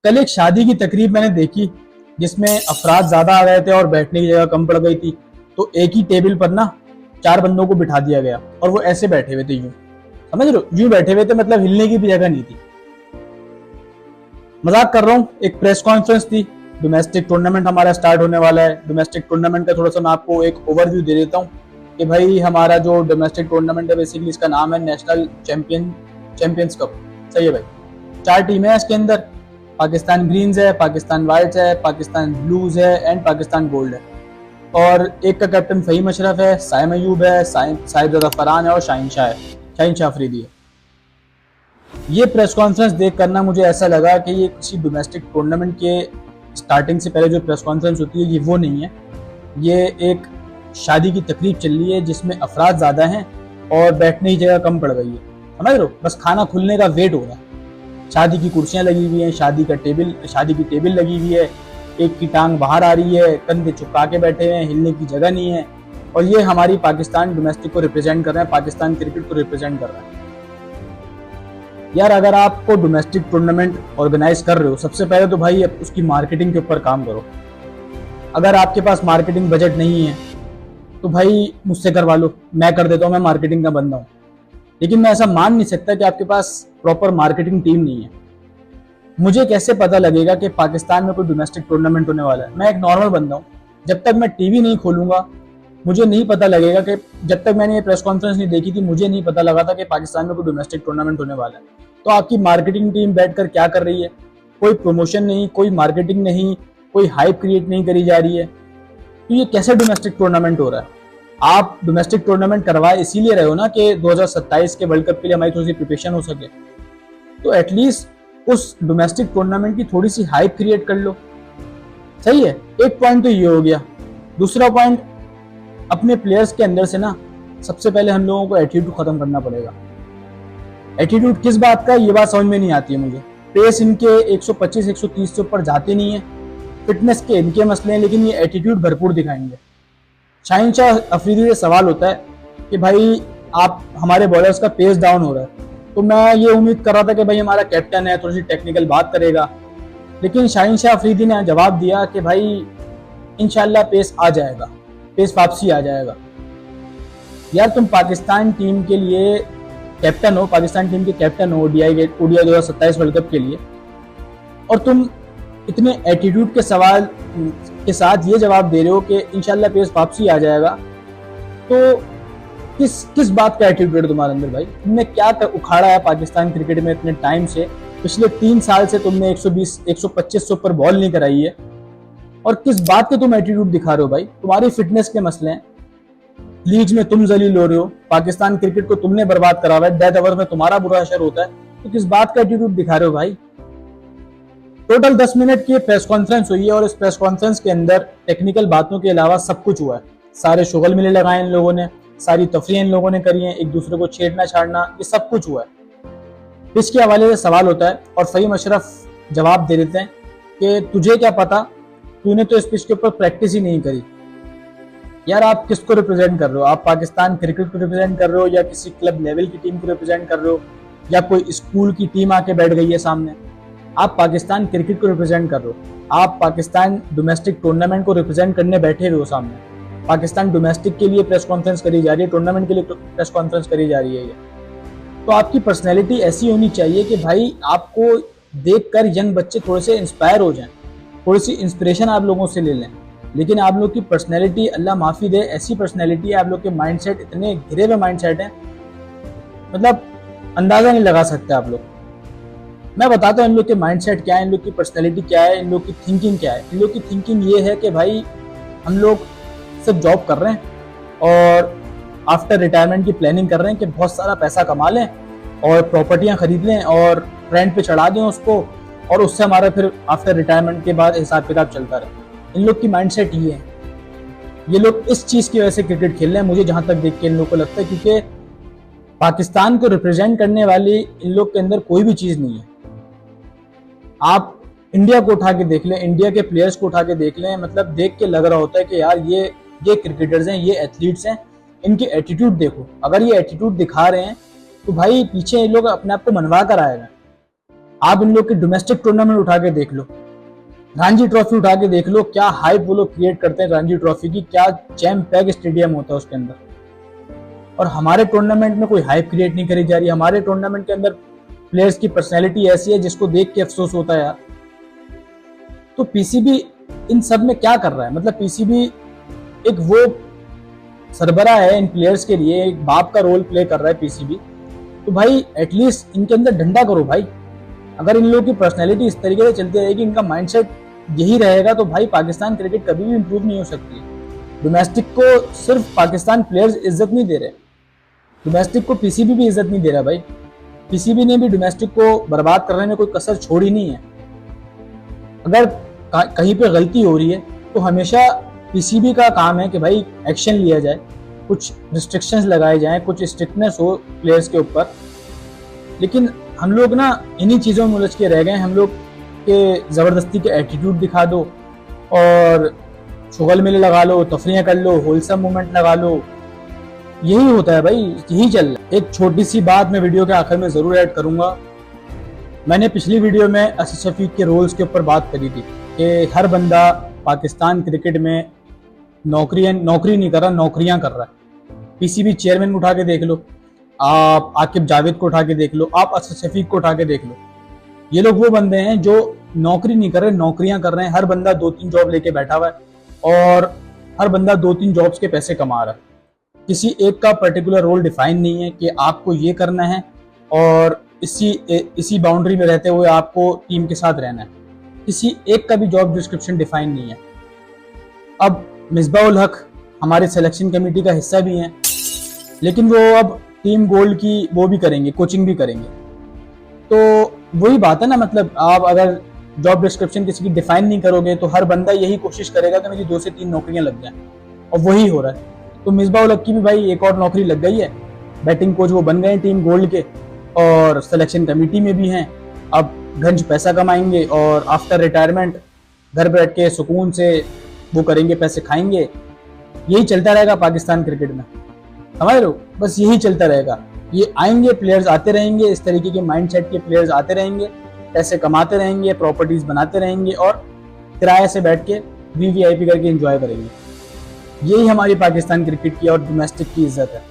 कल एक शादी की तकरीब मैंने देखी जिसमें अफराद ज्यादा आ गए थे और बैठने की जगह कम पड़ गई थी। तो एक ही टेबल पर ना चार बंदों को बिठा दिया गया और वो ऐसे बैठे हुए थे, यूं समझ रहे हो, यूं बैठे हुए थे, मतलब हिलने की भी जगह नहीं थी। मजाक कर रहा हूँ। एक प्रेस कॉन्फ्रेंस थी, डोमेस्टिक टूर्नामेंट हमारा स्टार्ट होने वाला है। डोमेस्टिक टूर्नामेंट का थोड़ा सा मैं आपको एक ओवरव्यू दे देता हूँ कि भाई हमारा जो डोमेस्टिक टूर्नामेंट है बेसिकली इसका नाम है नेशनल चैंपियंस कप। सही है भाई। चार टीमें हैं इसके अंदर। पाकिस्तान ग्रीन्स है, पाकिस्तान वाइट्स है, पाकिस्तान ब्लूज है एंड पाकिस्तान गोल्ड है। और एक का कैप्टन फहीम अशरफ है, साइम अयूब है, साहिबजादा फरहान है और शाहीन शाह है, शाहीन शाह अफरीदी है। ये प्रेस कॉन्फ्रेंस देख करना मुझे ऐसा लगा कि ये किसी डोमेस्टिक टूर्नामेंट के स्टार्टिंग से पहले जो प्रेस कॉन्फ्रेंस होती है ये वो नहीं है। ये एक शादी की तकरीब चल रही है जिसमें अफराद ज़्यादा हैं और बैठने की जगह कम पड़ गई है। समझ रहे हो, बस खाना खुलने का वेट हो रहा है। शादी की कुर्सियां लगी हुई हैं, शादी की टेबल लगी हुई है, एक की टांग बाहर आ रही है, कंधे चुका के बैठे हैं, हिलने की जगह नहीं है। और ये हमारी पाकिस्तान डोमेस्टिक को रिप्रेजेंट कर रहे हैं, पाकिस्तान क्रिकेट को रिप्रेजेंट कर रहे हैं। यार अगर आपको डोमेस्टिक टूर्नामेंट ऑर्गेनाइज कर रहे हो, सबसे पहले तो भाई उसकी मार्केटिंग के ऊपर काम करो। अगर आपके पास मार्केटिंग बजट नहीं है तो भाई मुझसे करवा लो, मैं कर देता हूँ, मैं मार्केटिंग का बंदा हूँ। लेकिन मैं ऐसा मान नहीं सकता कि आपके पास प्रॉपर मार्केटिंग टीम नहीं है। मुझे कैसे पता लगेगा कि पाकिस्तान में कोई डोमेस्टिक टूर्नामेंट होने वाला है? मैं एक नॉर्मल बंदा हूँ, जब तक मैं टीवी नहीं खोलूंगा मुझे नहीं पता लगेगा कि, जब तक मैंने ये प्रेस कॉन्फ्रेंस नहीं देखी थी मुझे नहीं पता लगा था कि पाकिस्तान में कोई डोमेस्टिक टूर्नामेंट होने वाला है। तो आपकी मार्केटिंग टीम बैठकर क्या कर रही है? कोई प्रमोशन नहीं, कोई मार्केटिंग नहीं, कोई हाइप क्रिएट नहीं करी जा रही है। तो ये कैसे डोमेस्टिक टूर्नामेंट हो रहा है? आप डोमेस्टिक टूर्नामेंट करवाए इसीलिए रहे हो ना कि 2027 के वर्ल्ड कप के लिए हमारी थोड़ी सी प्रिपरेशन हो सके। तो एटलीस्ट उस डोमेस्टिक टूर्नामेंट की थोड़ी सी हाइप क्रिएट कर लो। सही है, एक पॉइंट तो ये हो गया। दूसरा पॉइंट, अपने प्लेयर्स के अंदर से ना सबसे पहले हम लोगों को एटीट्यूड खत्म करना पड़ेगा। एटीट्यूड किस बात का, ये बात समझ में नहीं आती है मुझे। पेस इनके 125 130 से ऊपर जाते नहीं है, फिटनेस के इनके मसले हैं, लेकिन ये एटीट्यूड भरपूर दिखाएंगे। शाहीन शाह अफरीदी से सवाल होता है कि भाई आप हमारे बॉलर्स का पेस डाउन हो रहा है, तो मैं ये उम्मीद कर रहा था कि भाई हमारा कैप्टन है थोड़ी सी टेक्निकल बात करेगा। लेकिन शाहीन शाह अफरीदी ने जवाब दिया कि भाई इंशाल्लाह पेस आ जाएगा, पेस वापसी आ जाएगा। यार तुम पाकिस्तान टीम के लिए कैप्टन हो, पाकिस्तान टीम के कैप्टन हो ओडीआई 2027 वर्ल्ड कप के लिए, और तुम इतने एटीट्यूड के सवाल के साथ ये जवाब दे रहे हो कि इंशाल्लाह पेस वापसी आ जाएगा। तो किस बात का एटीट्यूड है तुम्हारे अंदर भाई? तुमने क्या उखाड़ा है पाकिस्तान क्रिकेट में इतने टाइम से? पिछले 3 साल से तुमने 120 125 से ऊपर बॉल नहीं कराई है, और किस बात के तुम एटीट्यूड दिखा रहे हो भाई? तुम्हारी फिटनेस के मसले हैं, लीग में तुम जलील हो रहे हो, पाकिस्तान क्रिकेट को तुमने बर्बाद करा हुआ है, डेथ ओवर में तुम्हारा बुरा असर होता है, तो किस बात का एटीट्यूड दिखा रहे हो भाई? टोटल 10 मिनट की प्रेस कॉन्फ्रेंस हुई है और इस प्रेस कॉन्फ्रेंस के अंदर टेक्निकल बातों के अलावा सब कुछ हुआ है। सारे शुगल मिले लगाए इन लोगों ने, सारी तफरीह इन लोगों ने करी है, एक दूसरे को छेड़ना छाड़ना, ये सब कुछ हुआ है। पिच के हवाले से सवाल होता है और फहीम अशरफ जवाब दे देते हैं कि तुझे क्या पता, तूने तो इस पिच के ऊपर प्रैक्टिस ही नहीं करी। यार आप किसको रिप्रेजेंट कर रहे हो? आप पाकिस्तान क्रिकेट को रिप्रेजेंट कर रहे हो, या किसी क्लब लेवल की टीम को रिप्रेजेंट कर रहे हो, या कोई स्कूल की टीम आके बैठ गई है सामने? आप पाकिस्तान क्रिकेट को रिप्रेजेंट कर रहे हो, आप पाकिस्तान डोमेस्टिक टूर्नामेंट को रिप्रेजेंट करने बैठे हुए हो सामने। पाकिस्तान डोमेस्टिक के लिए प्रेस कॉन्फ्रेंस करी जा रही है, टूर्नामेंट के लिए प्रेस कॉन्फ्रेंस करी जा रही है। ये तो आपकी पर्सनैलिटी ऐसी होनी चाहिए कि भाई आपको देखकर यंग बच्चे थोड़े से इंस्पायर हो जाएं, थोड़ी सी इंस्पिरेशन आप लोगों से ले लें। लेकिन आप लोग की पर्सनैलिटी, अल्लाह माफ़ी दे, ऐसी पर्सनैलिटी है, आप लोग के माइंडसेट इतने घिरे हुए माइंडसेट हैं, मतलब अंदाज़ा नहीं लगा सकते आप लोग। मैं बताता हूँ इन लोग के माइंडसेट क्या है, इन लोग की पर्सनैलिटी क्या है, इन लोग की थिंकिंग क्या है। इन लोग की थिंकिंग ये है कि भाई हम लोग सिर्फ जॉब कर रहे हैं और आफ्टर रिटायरमेंट की प्लानिंग कर रहे हैं कि बहुत सारा पैसा कमा लें और प्रॉपर्टियां खरीद लें और रेंट पे चढ़ा दें उसको, और उससे हमारा फिर आफ्टर रिटायरमेंट के बाद हिसाब किताब चलता रहे। इन लोग की माइंडसेट ये है। ये लोग इस चीज़ की वजह से क्रिकेट खेल रहे हैं, मुझे जहाँ तक देख के इन लोग को लगता है, क्योंकि पाकिस्तान को रिप्रेजेंट करने वाली इन लोग के अंदर कोई भी चीज़ नहीं है। आप इंडिया को उठा के देख लें, इंडिया के प्लेयर्स को उठा के देख लें, मतलब देख के लग रहा होता है कि यार ये क्रिकेटर्स हैं, ये एथलीट्स हैं, इनके एटीट्यूड देखो। अगर ये एटीट्यूड दिखा रहे हैं तो भाई पीछे ये लोग अपने आप को मनवा कर आएगा। आप इन लोग के डोमेस्टिक टूर्नामेंट उठा के देख लो, रणजी ट्रॉफी उठा के देख लो, क्या हाइप वो लोग क्रिएट करते हैं रणजी ट्रॉफी की, क्या चैम्प पैक स्टेडियम होता है उसके अंदर। और हमारे टूर्नामेंट में कोई हाइप क्रिएट नहीं करी जा रही। हमारे टूर्नामेंट के अंदर प्लेयर्स की पर्सनैलिटी ऐसी है जिसको देख के अफसोस होता है यार। तो पीसीबी इन सब में क्या कर रहा है, मतलब पीसीबी एक वो सरबराह है इन प्लेयर्स के लिए, एक बाप का रोल प्ले कर रहा है पीसीबी। तो भाई एटलीस्ट इनके अंदर डंडा करो भाई। अगर इन लोगों की पर्सनैलिटी इस तरीके से चलती रहेगी, इनका माइंडसेट यही रहेगा, तो भाई पाकिस्तान क्रिकेट कभी भी इंप्रूव नहीं हो सकती। डोमेस्टिक को सिर्फ पाकिस्तान प्लेयर्स इज्जत नहीं दे रहे, डोमेस्टिक को पीसीबी भी इज्जत नहीं दे रहा भाई। पीसीबी ने भी डोमेस्टिक को बर्बाद करने में कोई कसर छोड़ी नहीं है। अगर कहीं पे गलती हो रही है तो हमेशा पीसीबी का काम है कि भाई एक्शन लिया जाए, कुछ रिस्ट्रिक्शंस लगाए जाएं, कुछ स्ट्रिक्टनेस हो प्लेयर्स के ऊपर। लेकिन हम लोग ना इन्हीं चीज़ों में उलझ के रह गए। हम लोग के ज़बरदस्ती के एटीट्यूड दिखा दो और शुगल मेले लगा लो, तफरियाँ कर लो, होलसम मूवमेंट लगा लो, यही होता है भाई, यही चल रहा है। एक छोटी सी बात मैं वीडियो के आखिर में ज़रूर ऐड करूँगा। मैंने पिछली वीडियो में असद शफीक के रोल्स के ऊपर बात करी थी कि हर बंदा पाकिस्तान क्रिकेट में नौकरी नहीं कर रहा, नौकरियां कर रहा है। पीसीबी चेयरमैन को उठा के देख लो, आप आकिब जावेद को उठा के देख लो, आप असद शफीक को उठा के देख लो। ये लोग वो बंदे हैं जो नौकरी नहीं कर रहे, नौकरियां कर रहे हैं। हर बंदा 2-3 जॉब लेके बैठा हुआ है और हर बंदा 2-3 जॉब्स के पैसे कमा रहा है। किसी एक का पर्टिकुलर रोल डिफाइन नहीं है कि आपको ये करना है और इसी बाउंड्री में रहते हुए आपको टीम के साथ रहना है। किसी एक का भी जॉब डिस्क्रिप्शन डिफाइन नहीं है। अब मिसबाउल हक हमारे सिलेक्शन कमेटी का हिस्सा भी हैं, लेकिन वो अब टीम गोल्ड की वो भी करेंगे, कोचिंग भी करेंगे। तो वही बात है ना, मतलब आप अगर जॉब डिस्क्रिप्शन किसी की डिफाइन नहीं करोगे तो हर बंदा यही कोशिश करेगा कि मेरी 2 से 3 नौकरियां लग जाएं, और वही हो रहा है। तो मिसबाउल हक की भी भाई एक और नौकरी लग गई है, बैटिंग कोच वो बन गए टीम गोल्ड के और सिलेक्शन कमेटी में भी हैं। अब गंज पैसा कमाएंगे और आफ्टर रिटायरमेंट घर बैठ के सुकून से वो करेंगे, पैसे खाएंगे। यही चलता रहेगा पाकिस्तान क्रिकेट में, समझ लो, बस यही चलता रहेगा। ये आएंगे, प्लेयर्स आते रहेंगे, इस तरीके के माइंडसेट के प्लेयर्स आते रहेंगे, पैसे कमाते रहेंगे, प्रॉपर्टीज बनाते रहेंगे और किराए से बैठ के वीवीआईपी करके एंजॉय करेंगे। यही हमारी पाकिस्तान क्रिकेट की और डोमेस्टिक की इज्जत है।